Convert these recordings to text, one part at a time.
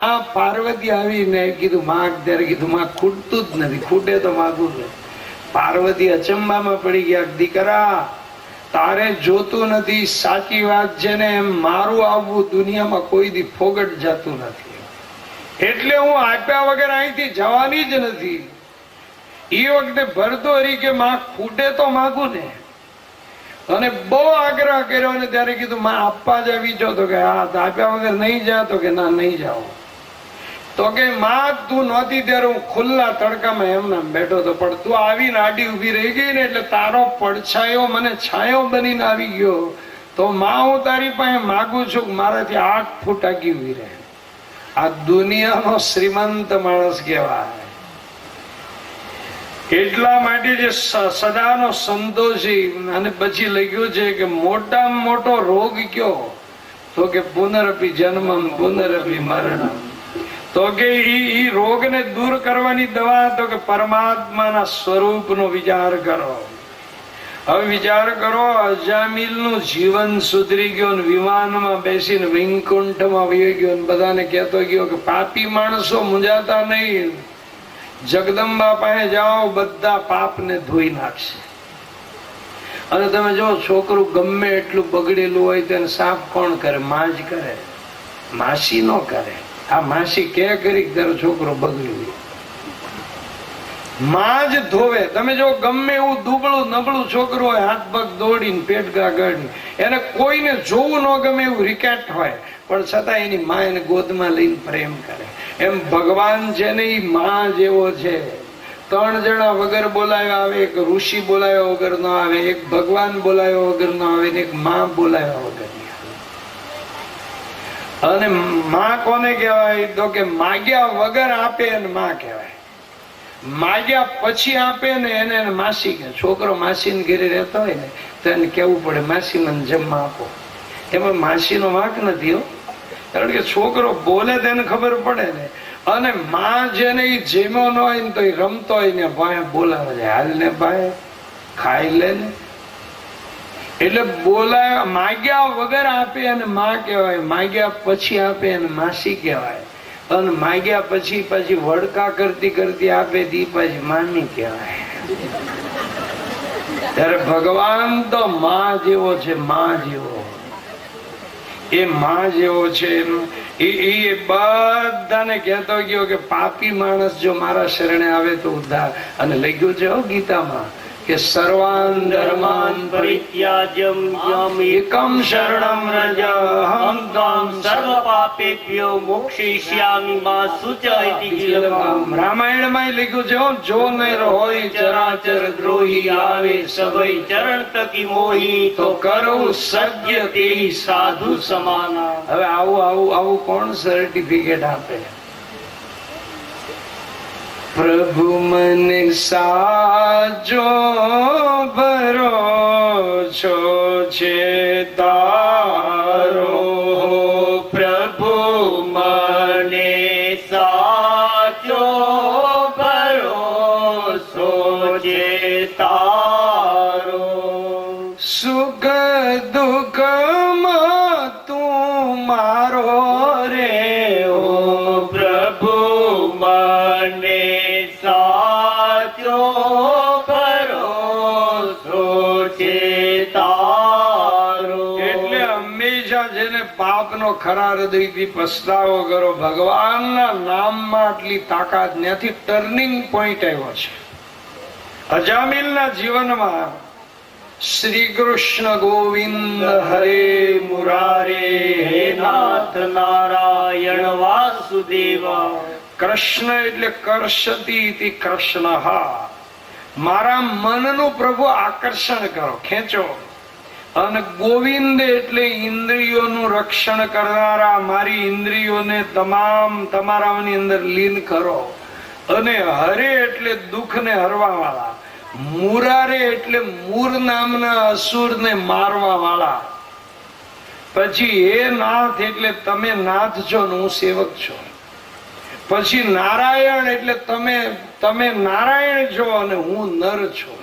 આ પાર્વતી આવીને કીધું માગ, ત્યારે કીધું માં ખૂટતું જ નથી, ખૂટે તો માગું ને. પાર્વતી અચંબામાં પડી ગયા, દીકરા તારે જોતું નથી, સાચી વાત છે ને, એમ મારું આવવું દુનિયામાં કોઈ દી ફોગટ જતું નથી, એટલે હું આપ્યા વગર અહીંથી જવાની જ નથી. એ વખતે ભરતો હરી કે માં ખૂટે તો માગું ને, અને બહુ આગ્રહ કર્યો, અને ત્યારે કીધું માં આપવા જ આવી છો, તો કે હા. આપ્યા વગર નહીં જા, તો કે ના નહીં જાઓ. તો કે માં તું નહોતી ત્યારે હું ખુલ્લા તડકામાં એમના બેઠો તો, પણ તું આવીને આડી ઉભી રહી ગઈ ને, એટલે તારો પડછાયો મને છાયો બનીને આવી ગયો. તો માં હું તારી પાસે માગું છું કે મારાથી 8 ફૂટ આગી ઉભી રહે. આ દુનિયાનો શ્રીમંત માણસ કહેવાય. એટલા માટે જે સદાનો સંતોષી. અને પછી લખ્યું છે કે મોટામાં મોટો રોગ કયો, તો કે પુનરપી જન્મમ પુનરપી મરણમ. તો કે ઈ રોગને દૂર કરવાની દવા, તો કે પરમાત્માના સ્વરૂપનો વિચાર કરો. હવે વિચાર કરો, અજામિલનું જીવન સુધરી ગયું, વિમાનમાં બેસીને વૈકુંઠમાં વહી ગયો, બધાને કહેતો ગયો કે પાપી માણસો મૂંઝાતા નહીં, જગદંબા પાસે જાઓ, બધા પાપને ધોઈ નાખશે. અને તમે જો છોકરું ગમે એટલું બગડેલું હોય તેને સાફ કોણ કરે? માં જ કરે, માસી નો કરે. આ માસી કે કરી તારો છોકરો બગડ્યું, માં જ ધોવે. તમે જો ગમે એવું દુબળું નબળું છોકરું હોય, હાથ પગ દોડીને પેટ ગાગડી, એને કોઈને જોવું ન ગમે એવું રિકેટ હોય, પણ છતાં એની માં એને ગોદમાં લઈને પ્રેમ કરે. એમ ભગવાન છે ને, એ માં જેવો છે. 3 જણા વગર બોલાવ્યા આવે, એક ઋષિ બોલાવ્યા વગર ન આવે, એક ભગવાન બોલાવ્યા વગર ન આવે, એક માં બોલાવ્યા વગર. અને માં કોને કહેવાય? તો કે માગ્યા વગર આપે એને માં કહેવાય. માગ્યા પછી આપે ને એને માસી કહે. છોકરો માસીને ઘરે રહેતો હોય ને, તો એને કેવું પડે, માસી મને જમવા આપો. એમાં માસીનો વાંક નથી હો, કારણ કે છોકરો બોલે તેને ખબર પડે ને. અને માં જેને એ જેમો ન હોય ને, તો એ રમતો હોય ને, ભાઈ બોલાવે છે, હાલ ને ભાઈ ખાઈ લે ને. એટલે બોલાય, માગ્યા વગર આપે અને માં કહેવાય, માગ્યા પછી આપે અને માસી કહેવાય. અને માગ્યા પછી વડકા કરતી કરતી આપે દી પછી માની કહેવાય. ત્યારે ભગવાન તો માં જેવો છે, માં જેવો. એ માં જેવો છે. એ બધાને કહેતો ગયો કે પાપી માણસ જો મારા શરણે આવે તો ઉદ્ધાર. અને લખ્યું છે ગીતામાં કે સર્વાન ધર્માન પરિત્યાજ્યમ યમ એકમ શરણમ રજહમ ત્વામ સર્વ પાપેભ્યો મોક્ષયિષ્યામિ મા શુચ ઇતિ જીવમ. રામાયણમાં લખ્યું છે, જો નર હોય ચરાચર દ્રોહી, આવે સભઈ ચરણ તકી મોહી, તો કરું સજ્ય તે સાધુ સમાના. હવે આવું કોણ સર્ટિફિકેટ આપે? પ્રભુ મને સાજો ભરોસો છે તારો, પ્રભુ મને સાચો ભરોસો છે તારો. સુખ દુઃખમાં તું મારો રે, ઓ પ્રભુ મને સાચો ભરોસો છે તારો. એટલે હંમેશા જેને પાપનો ખરા હૃદયથી પસ્તાવો કરો. ભગવાનના નામમાં આટલી તાકાત. ત્યાંથી ટર્નિંગ પોઈન્ટ આવ્યો છે અજામિલના જીવનમાં. શ્રી કૃષ્ણ ગોવિંદ હરે મુરારે, હે નાથ નારાયણ વાસુદેવ. કૃષ્ણ એટલે કર્ષતી કૃષ્ણ. મારા મનનું પ્રભુ આકર્ષણ કરો, ખેંચો. અને ગોવિંદ એટલે ઇન્દ્રિયોનું રક્ષણ કરનારા. મારી ઇન્દ્રિયોને તમામ તમારાની અંદર લીન કરો. અને હરે એટલે દુઃખને હરવા વાળા. મુરારે એટલે મૂર નામના અસુરને મારવા વાળા. પછી હે નાથ એટલે તમે નાથ છો ને હું સેવક છું. પછી નારાયણ એટલે તમે નારાયણ છો અને હું નર છું.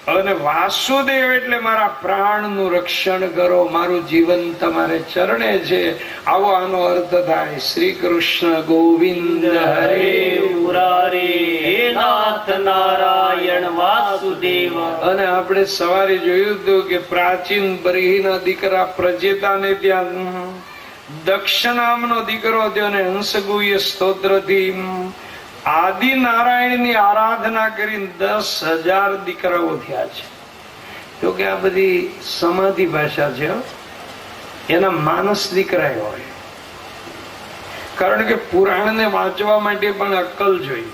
અને વાસુદેવ એટલે મારા પ્રાણનું રક્ષણ કરો, મારું જીવન તમારે ચરણે છે, આવો આનો અર્થ થાય. શ્રી કૃષ્ણ ગોવિંદ હરે મુરારે હે નાથ નારાયણ વાસુદેવ. અને આપણે સવારે જોયું હતું કે પ્રાચીન બરહીના દીકરા પ્રજેતાને ત્યાં દક્ષ નામનો દીકરો થયો અને હંસગુહ્ય સ્તોત્રથી આદિ નારાયણની આરાધના કરીને 10,000 દીકરાઓ થયા છે. તો કે આ બધી સમાધિ ભાષા છે, એના માનસ દીકરા હોય. કારણ કે પુરાણને વાંચવા માટે પણ અક્કલ જોઈએ.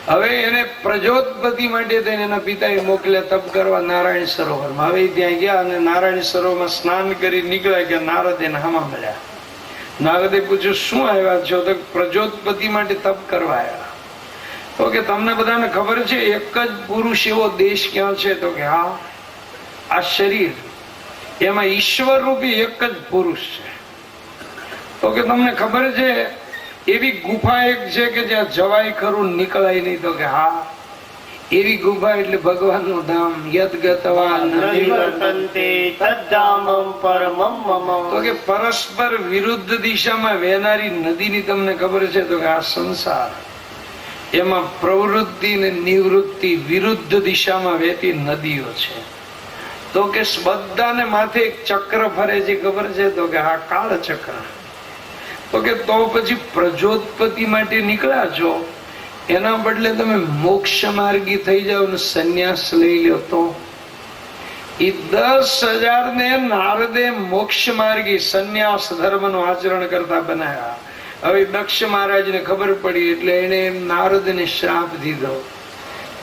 હવે એને પ્રજોતપતિ માટે થઈને એના પિતાએ મોકલ્યા તપ કરવા નારાયણ સરોવરમાં. હવે ત્યાં ગયા અને નારાયણ સરોવરમાં સ્નાન કરી નીકળ્યા કે નારદ એને હામાં મળ્યા. નારદે પૂછ્યું શું આવ્યા છો? તો પ્રજોતપતિ માટે તપ કરવા આવ્યા. તો કે તમને બધાને ખબર છે એક જ પુરુષ એવો દેશ ક્યાં છે? તો કે હા, આ શરીર, એમાં ઈશ્વર રૂપી એક જ પુરુષ છે. તો કે તમને ખબર છે એવી ગુફા એક છે કે જ્યાં જવાય ખરું નીકળાય નહીં? તો કે હા, એવી ગુફા એટલે ભગવાનનું ધામ. યદ્ગતવા નિવર્તન્તે તદ્ધામં પરમં મમ. તો કે પરસ્પર વિરુદ્ધ દિશામાં વહેનારી નદીની તમને ખબર છે? તો કે આ સંસાર, એમાં પ્રવૃત્તિ ને નિવૃત્તિ વિરુદ્ધ દિશામાં વહેતી નદીઓ છે. તો કે બધાને માથે એક ચક્ર ફરે છે, ખબર છે? તો કે આ કાળ ચક્ર. તો કે તો પછી પ્રજોતપતિ માટે નીકળ્યા છો, એના બદલે તમે મોક્ષ માર્ગી થઈ જાઓ ને સંન્યાસ લઈ લો. તો એ 10,000 ને નારદે મોક્ષ માર્ગી સંન્યાસ ધર્મનું આચરણ કરતા બનાવ્યા. હવે દક્ષ મહારાજને ખબર પડી એટલે એને નારદને શ્રાપ દીધો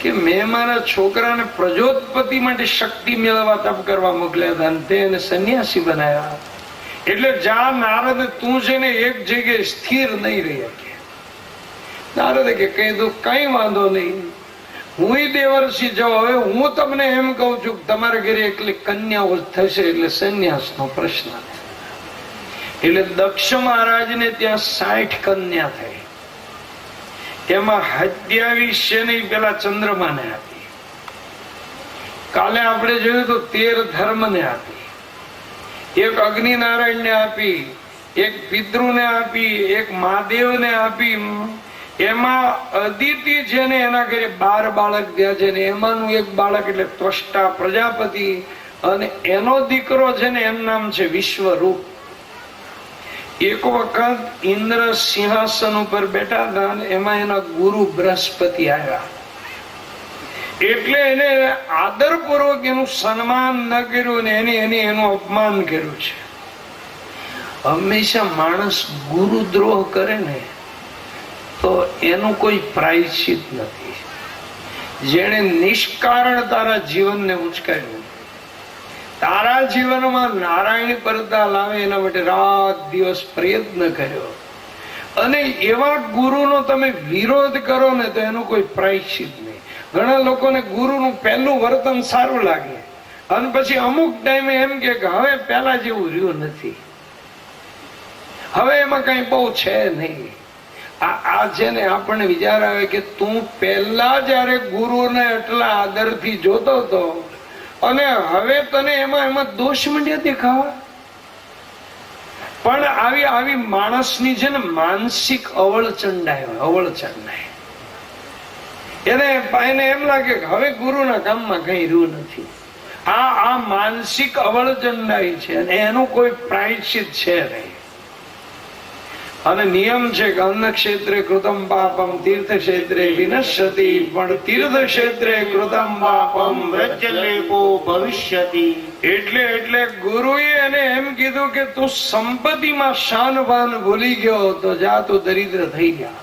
કે મેં મારા છોકરાને પ્રજોતપતિ માટે શક્તિ મેળવવા તપ કરવા મોકલ્યા હતા, તે એને સંન્યાસી બનાવ્યા. એટલે જા નારદ, તું છે ને એક જગ્યાએ સ્થિર નહીં રહી શકે. નારદે કે કહી દો કઈ વાંધો નહીં, હું દેવર્ષિ જાઉં. હવે હું તમને એમ કઉ છું કે તમારા ઘરે એકલી કન્યાઓ થશે એટલે સંન્યાસનો પ્રશ્ન. એટલે દક્ષ મહારાજને ત્યાં 60 કન્યા થઈ. એમાં 27 ને પેલા ચંદ્રમાને આપી. કાલે આપણે જોયું તો 13 ધર્મને આપી, એક અગ્નિ નારાયણ ને આપી, એક પિતૃને આપી, એક મહાદેવને આપી. એમાં અદિતિ છે ને એના ઘરે 12 બાળક થયા છે ને એમાંનું એક બાળક એટલે ત્વષ્ટા પ્રજાપતિ, અને એનો દીકરો છે ને એનું નામ છે વિશ્વરૂપ. એક વખત ઇન્દ્ર સિંહાસન ઉપર બેઠા હતા અને એમાં એના ગુરુ બૃહસ્પતિ આવ્યા. એટલે એને આદરપૂર્વક એનું સન્માન ન કર્યું ને એનું અપમાન કર્યું છે. હંમેશા માણસ ગુરુદ્રોહ કરે ને તો એનું કોઈ પ્રાયશ્ચિત નથી. જેણે નિષ્કારણ તારા જીવનને ઉચકાયું, તારા જીવનમાં નારાયણ પરતા લાવે એના માટે રાત દિવસ પ્રયત્ન કર્યો, અને એવા ગુરુનો તમે વિરોધ કરો ને તો એનું કોઈ પ્રાયશ્ચિત નહીં. ઘણા લોકોને ગુરુનું પહેલું વર્તન સારું લાગે અને પછી અમુક ટાઈમે એમ કે હવે પેલા જેવું રહ્યું નથી, હવે એમાં કઈ બહુ છે નહીં. આ છે ને આપણને વિચાર આવે કે તું પહેલા જયારે ગુરુને એટલા આદરથી જોતો હતો અને હવે તને એમાં દોષ મંડ્યા દેખાવા. પણ આવી માણસની છે ને માનસિક અવળચંડાય એને એમ લાગે કે હવે ગુરુના કામમાં કઈ રહ્યું નથી. આ માનસિક અવળચંડાઈ છે અને એનું કોઈ પ્રાયશ્ચિત છે નહીં. અને નિયમ છે કે અન્ન ક્ષેત્રે કૃતમ પાપમ તીર્થ ક્ષેત્રે વિનશ્યતિ, પણ તીર્થ ક્ષેત્રે કૃતમ પાપમ વ્રજલેપો ભવિષ્યતિ. એટલે ગુરુએ એને એમ કીધું કે તું સંપત્તિમાં શાનભાન ભૂલી ગયો તો જા તું દરિદ્ર થઈ ગયા.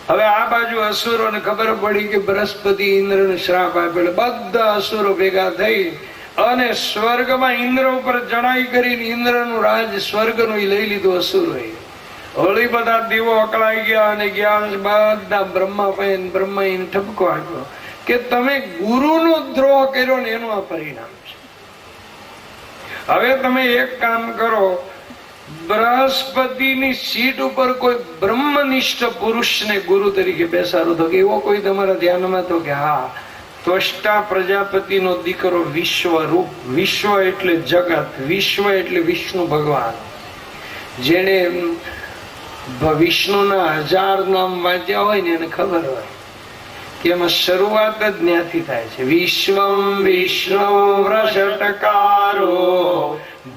હવે આ બાજુ અસુરોને ખબર પડી કે બૃહસ્પતિ ઇન્દ્રને શ્રાપ આપેલો. બધા અસુરો ભેગા થઈ અને સ્વર્ગમાં ઇન્દ્ર ઉપર ચડાઈ કરીને ઇન્દ્રનું રાજ સ્વર્ગનું લઈ લીધું અસુરોએ. હોળી બધા દીવો અકળાઈ ગયા અને ગયા બધા બ્રહ્મા પાસે બ્રહ્માએ ઠપકો આપ્યો કે તમે ગુરુનો દ્રોહ કર્યો ને એનું આ પરિણામ છે. હવે તમે એક કામ કરો, બૃહસ્પતિની સીટ ઉપર કોઈ બ્રહ્મનિષ્ઠ પુરુષને ગુરુ તરીકે બેસાડો. તો એવો કોઈ તમારા ધ્યાનમાં? તો કે હા, ત્વષ્ટા પ્રજાપતિનો દીકરો વિશ્વરૂપ. વિશ્વ એટલે જગત, વિશ્વ એટલે વિષ્ણુ ભગવાન. જેને વિષ્ણુના 1000 નામ વાંચ્યા હોય ને એને ખબર હોય કે એમાં શરૂઆત જ ત્યાંથી થાય છે. વિશ્વમ વિષ્ણુ વૃષટકારો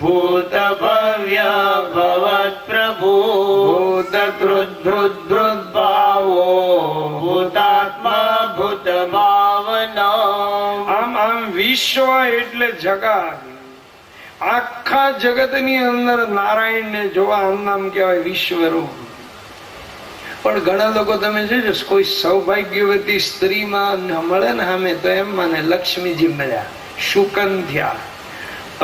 ભૂત ભવ્ય ભવત પ્રભુ ભૂત ભાવો ભૂતાત્મા ભૂત ભાવના. આમ વિશ્વ એટલે જગત. આખા જગતની અંદર નારાયણને જોવા આમ નામ કહેવાય વિશ્વરૂપ. પણ ઘણા લોકો તમે જોજો, કોઈ સૌભાગ્યવતી સ્ત્રીમાં મળે ને સામે તો એમ માને લક્ષ્મીજી મળ્યા, શુકન થયા.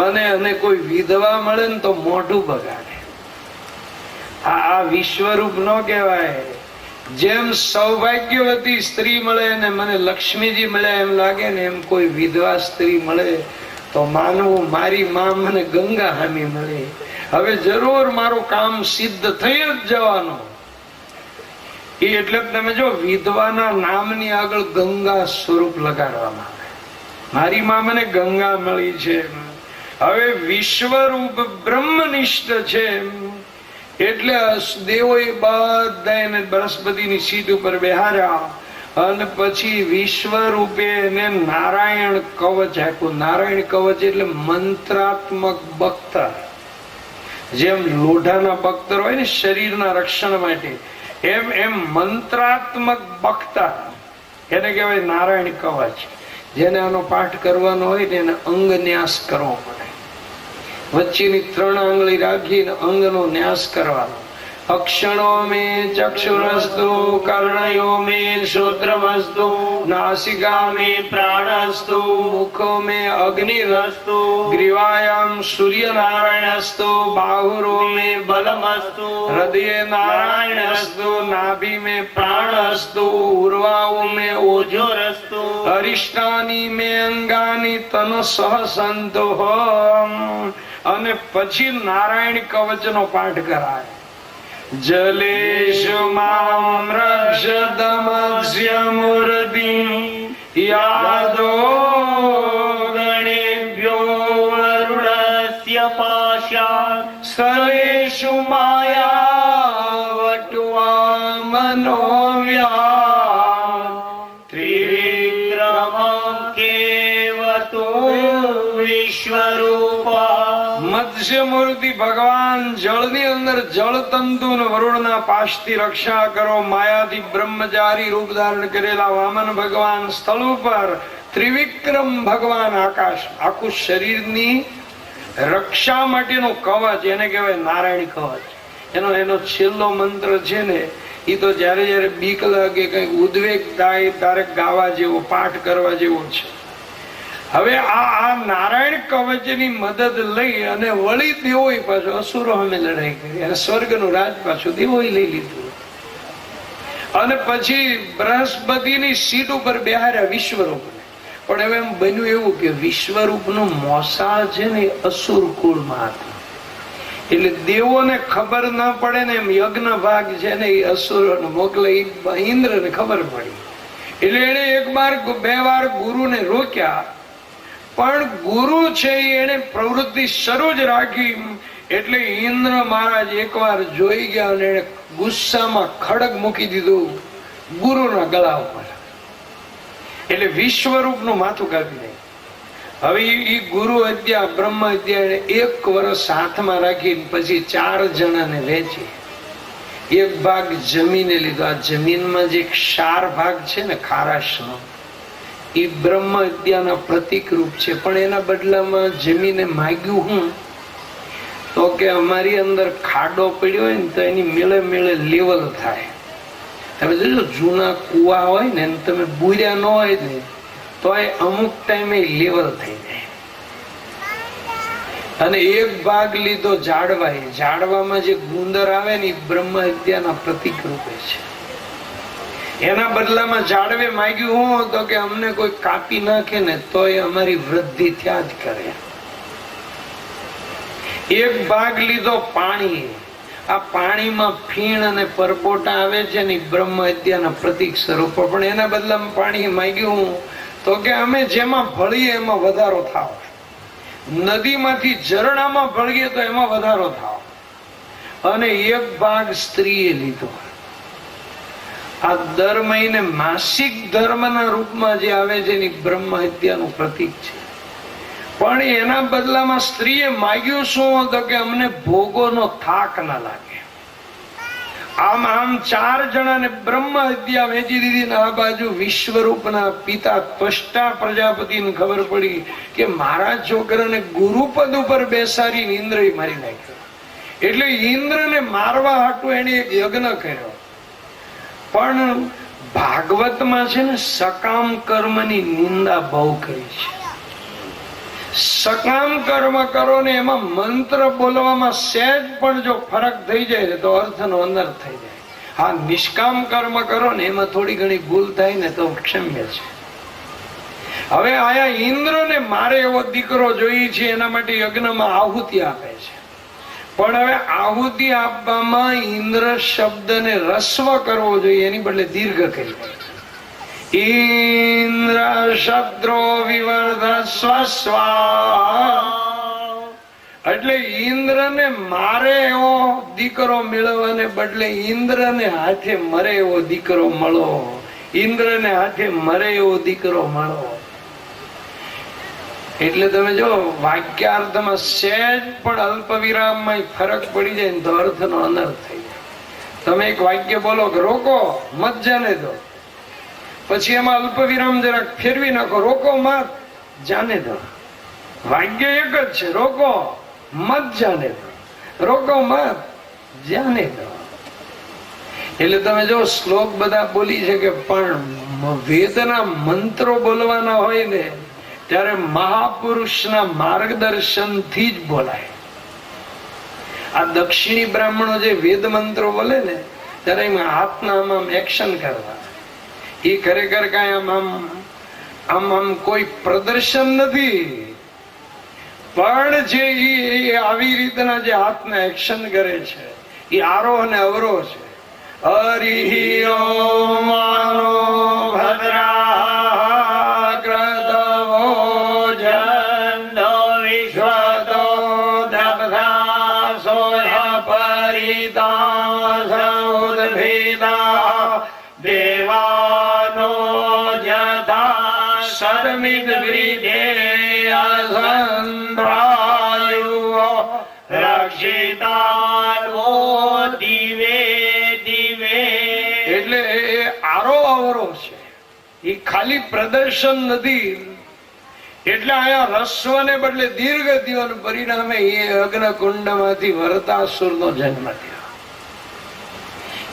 અને કોઈ વિધવા મળે ને તો મોઢું બગાડે. આ વિશ્વરૂપ ન કહેવાય. જેમ સૌભાગ્યવતી સ્ત્રી મળે ને મને લક્ષ્મીજી મળ્યા એમ લાગે ને, એમ કોઈ વિધવા સ્ત્રી મળે તો માનવું મારી માં મને ગંગા હામી મળે. હવે જરૂર મારું કામ સિદ્ધ થઈ જ જવાનું. એટલે તમે જો વિધવાના નામની આગળ ગંગા સ્વરૂપ લગાડવામાં આવે. મારી માં મને ગંગા મળી છે. હવે વિશ્વરૂપ બ્રહ્મનિષ્ઠ છે એટલે દેવોએ બધા એને બૃહસ્પતિની સીટ ઉપર બેહાર્યા અને પછી વિશ્વરૂપે એને નારાયણ કવચ આપ્યું. નારાયણ કવચ એટલે મંત્રાત્મક બખ્તર. જેમ લોઢાના બખ્તર હોય ને શરીરના રક્ષણ માટે, એમ મંત્રાત્મક બખ્તર એને કહેવાય નારાયણ કવચ. જેને આનો પાઠ કરવાનો હોય ને એને અંગ ન્યાસ કરવો પડે. વચ્ચેની 3 આંગળી રાખીને અંગનો ન્યાસ કરવાનો. અક્ષણો મે ચક્ષુરસ્તુ, કર્ણયો મે શ્રોત્રમસ્તુ, નાસિકા મે પ્રાણસ્તુ, મુખો મે અગ્નિરસ્તુ, ગ્રીવાયામ સૂર્યનારાયણસ્તુ, બાહુરો મે બલમસ્તુ, હૃદયે નારાયણસ્તુ, નાભી મે પ્રાણસ્તુ, ઉર્વાઓ મે ઓજોરસ્તુ, અરિષ્ટાની મે અંગાની તન સહસંતો. અને પછી નારાયણ કવચનો પાઠ કરાય. જલેશુ મામ રક્ષદમસ્ય મૂર્તિ યાદો ગણેભ્યો વરુણસ્ય પાશાત સલેશુ માયા વટુઆ મનોવ્યા ત્રિવિક્રમં કેવતો વિશ્વરૂપા. મત્સ્ય મૂર્તિ ભગવાન જળની અંદર જળ તંતુ વરુણના પાશથી રક્ષા કરો. માયાથી બ્રહ્મચારી રૂપ ધારણ કરેલા વામન ભગવાન સ્થળ ઉપર, ત્રિવિક્રમ ભગવાન આકાશ. આખું શરીરની રક્ષા માટેનું કવચ એને કહેવાય નારાયણ કવચ. એનો છેલ્લો મંત્ર છે ને, એ તો જયારે બીક લાગે, કઈ ઉદ્વેગ થાય ત્યારે ગાવા જેવો, પાઠ કરવા જેવો છે. હવે આ નારાયણ કવચની મદદ લઈ અને વળી દેવોએ પાછું અસુરો સામે લડાઈ કરી અને સ્વર્ગનું રાજ પાછું દેવોએ લઈ લીધું. અને પછી બૃહસ્પતિની સીટ ઉપર બેહાર્યા વિશ્વરૂપને. પણ હવે એમ બન્યું એવું કે વિશ્વરૂપનું મોસા છે ને અસુર કુળમાં હતું. એટલે દેવોને ખબર ના પડે ને એમ યજ્ઞ ભાગ છે ને એ અસુરોને મોકલે. ઇન્દ્રને ખબર પડી એટલે એને 1 વાર ગુરુને રોક્યા. પણ ગુરુ છે એને પ્રવૃત્તિ શરૂ જ રાખી. એટલે ઇન્દ્ર મહારાજ એકવાર જોઈ ગયા અને એને ગુસ્સામાં ખડગ મૂકી દીધું ગુરુના ગળા ઉપર. એટલે વિશ્વરૂપનું માથું કાપી દે. હવે એ ગુરુ હત્યા, બ્રહ્મ હત્યા 1 વર્ષ હાથમાં રાખીને પછી 4 જણાને વેચી. એક ભાગ જમીને લીધો. આ જમીનમાં જે ક્ષાર ભાગ છે ને ખારાશનો, એ બ્રહ્મ હત્યાના પ્રતિક રૂપ છે. પણ એના બદલામાં જમીને માગ્યું હું તો કે અમારી અંદર ખાડો પડ્યો હોય ને તો એની મેળે મેળે લેવલ થાય. તમે જોજો જૂના કુવા હોય ને તમે બુર્યા ન હોય ને તો એ અમુક ટાઈમે લેવલ થઈ જાય. અને એક ભાગ લીધો ઝાડવા. ઝાડવામાં જે ગુંદર આવે ને એ બ્રહ્મ હત્યાના પ્રતિક રૂપે છે. એના બદલામાં ઝાડવે માગ્યું હું તો કે અમને કોઈ કાપી નાખે ને તો એ અમારી વૃદ્ધિ ત્યાં જ કરે. એક ભાગ લીધો પાણી. આ પાણીમાં ફીણ અને પરપોટા આવે છે ને બ્રહ્મ હત્યાના પ્રતિક સ્વરૂપ. પણ એના બદલામાં પાણી માગ્યું હું તો કે અમે જેમાં ભળીએ એમાં વધારો થાવ, નદીમાંથી ઝરણામાં ભળીએ તો એમાં વધારો થાવ. અને એક ભાગ સ્ત્રીએ લીધો. આ દર મહિને માસિક ધર્મના રૂપમાં જે આવે છે એની બ્રહ્મ હત્યાનું પ્રતીક છે. પણ એના બદલામાં સ્ત્રીએ માગ્યું શું હતો કે અમને ભોગોનો થાક ના લાગે. આમ 4 જણાને બ્રહ્મ હત્યા વેચી દીધી ને આ બાજુ વિશ્વરૂપના પિતા ત્વષ્ટા પ્રજાપતિને ખબર પડી કે મારા છોકરાને ગુરુપદ ઉપર બેસાડીને ઇન્દ્રએ મારી નાખ્યો. એટલે ઇન્દ્રને મારવા હાટુ એને એક યજ્ઞ કર્યો. પણ ભાગવતમાં છે ને સકામ કર્મની નિંદા બહુ કરી છે. સકામ કર્મ કરો ને એમાં મંત્ર બોલવામાં સહેજ પણ જો ફરક થઈ જાય તો અર્થનો અનર્થ થઈ જાય. હા, નિષ્કામ કર્મ કરો ને એમાં થોડી ઘણી ભૂલ થાય ને તો ક્ષમ્ય છે. હવે આયા ઇન્દ્રને મારે એવો દીકરો જોઈએ છે, એના માટે યજ્ઞમાં આહુતિ આપે છે. પણ હવે આહુતિ આપવામાં ઇન્દ્ર શબ્દને રસ્વ કરવો જોઈએ, એની બદલે દીર્ઘ કરી. ઇન્દ્ર શબ્દો વિવર્ધસ્વ સ્વા. એટલે ઇન્દ્રને મારે એવો દીકરો મેળવવાને બદલે ઇન્દ્રને હાથે મરે એવો દીકરો મળો. ઇન્દ્રને હાથે મરે એવો દીકરો મળો. એટલે તમે જો વાક્યાર્થમાં સહેજ પણ અલ્પ વિરામમાં ફરક પડી જાય ને તો અર્થનો અનર્થ થઈ જાય. તમે એક વાક્ય બોલો કે રોકો મત જાને દો, પછી એમાં અલ્પ વિરામ જરાક ફેરવી નાખો, રોકો મત જાને દો. વાક્ય એક જ છે, રોકો મત જાને દો, રોકો મત જાને દો. એટલે તમે જો શ્લોક બધા બોલી છે કે પણ વેદના મંત્રો બોલવાના હોય ને ત્યારે મહાપુરુષના માર્ગદર્શન થી જ બોલાય. આ દક્ષિણી બ્રાહ્મણો જે વેદ મંત્રો બોલે ને ત્યારે એમાં હાથના આમ એક્શન કરવા, એ ખરેખર કઈ આમ કોઈ પ્રદર્શન નથી. પણ જે આવી રીતના જે હાથના એક્શન કરે છે એ આરોહ અને અવરોહ છે. હરિ ઓમ માનો ભદ્રા ક્રતવો જંદો વિશ્વતો દબ્ધા સોયા પરિતા સૌદભેદા દેવાનો જતા સદમિદ વિધેયસંધ્રાયુ રક્ષિતાનો દિવે દિવે. એટલે એ આરો અવરો છે, એ ખાલી પ્રદર્શન નથી. એટલે અહીંયા રસ્વ ને બદલે દીર્ઘ થયો, પરિણામે એ અગ્નિકુંડ માંથી વરતાસુર નો જન્મ થયો.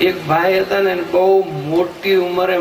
એક ભાઈ હતા ને બહુ મોટી ઉંમરે